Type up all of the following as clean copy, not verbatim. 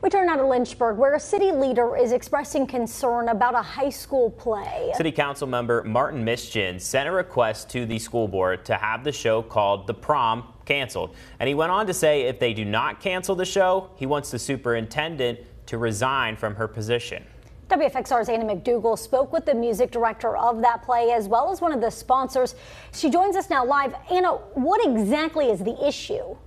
We turn now to Lynchburg, where a city leader is expressing concern about a high school play. City Council member Martin Mischin sent a request to the school board to have the show called The Prom canceled. And he went on to say if they do not cancel the show, he wants the superintendent to resign from her position. WFXR's Anna McDougall spoke with the music director of that play as well as one of the sponsors. She joins us now live. Anna, what exactly is the issue?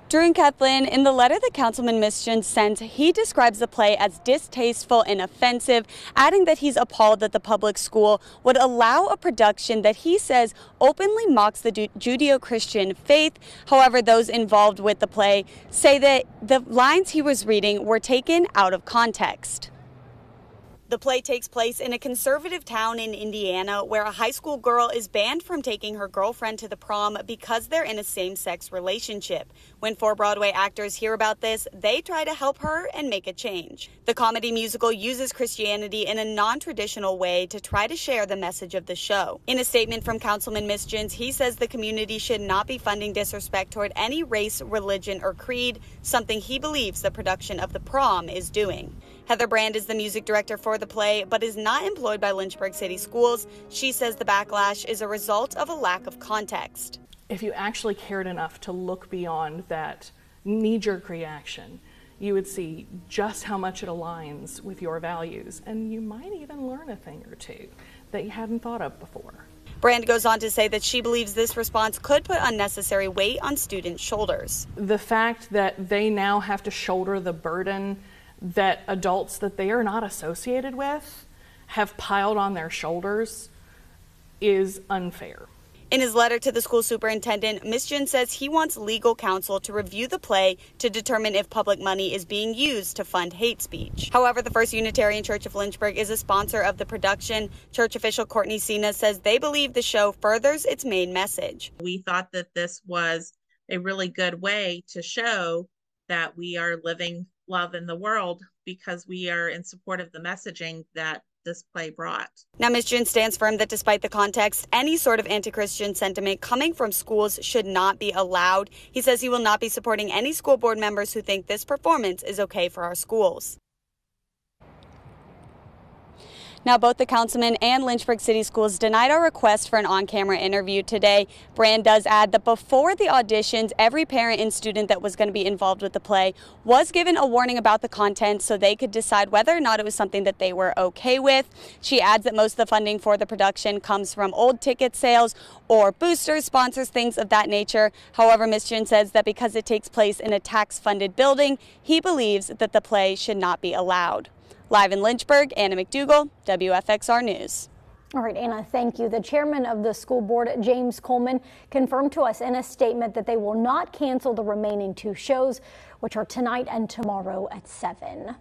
Drew and Kathleen, in the letter that Councilman Mischin sent, he describes the play as distasteful and offensive, adding that he's appalled that the public school would allow a production that he says openly mocks the Judeo-Christian faith. However, those involved with the play say that the lines he was reading were taken out of context. The play takes place in a conservative town in Indiana where a high school girl is banned from taking her girlfriend to the prom because they're in a same-sex relationship. When 4 Broadway actors hear about this, they try to help her and make a change. The comedy musical uses Christianity in a non-traditional way to try to share the message of the show. In a statement from Councilman Mischin, he says the community should not be funding disrespect toward any race, religion, or creed, something he believes the production of The Prom is doing. Heather Brand is the music director for the play, but is not employed by Lynchburg City Schools. She says the backlash is a result of a lack of context. If you actually cared enough to look beyond that knee-jerk reaction, you would see just how much it aligns with your values, and you might even learn a thing or two that you hadn't thought of before. Brand goes on to say that she believes this response could put unnecessary weight on students' shoulders. The fact that they now have to shoulder the burden that adults that they are not associated with have piled on their shoulders is unfair. In his letter to the school superintendent, Mischin says he wants legal counsel to review the play to determine if public money is being used to fund hate speech. However, the First Unitarian Church of Lynchburg is a sponsor of the production. Church official Courtney Cena says they believe the show furthers its main message. We thought that this was a really good way to show that we are living love in the world because we are in support of the messaging that this play brought. Now, Mischin stands firm that despite the context, any sort of anti-Christian sentiment coming from schools should not be allowed. He says he will not be supporting any school board members who think this performance is okay for our schools. Now, both the councilman and Lynchburg City Schools denied our request for an on-camera interview today. Brand does add that before the auditions, every parent and student that was going to be involved with the play was given a warning about the content so they could decide whether or not it was something that they were okay with. She adds that most of the funding for the production comes from old ticket sales or boosters, sponsors, things of that nature. However, Mischin says that because it takes place in a tax-funded building, he believes that the play should not be allowed. Live in Lynchburg, Anna McDougall, WFXR News. All right, Anna, thank you. The chairman of the school board, James Coleman, confirmed to us in a statement that they will not cancel the remaining 2 shows, which are tonight and tomorrow at 7.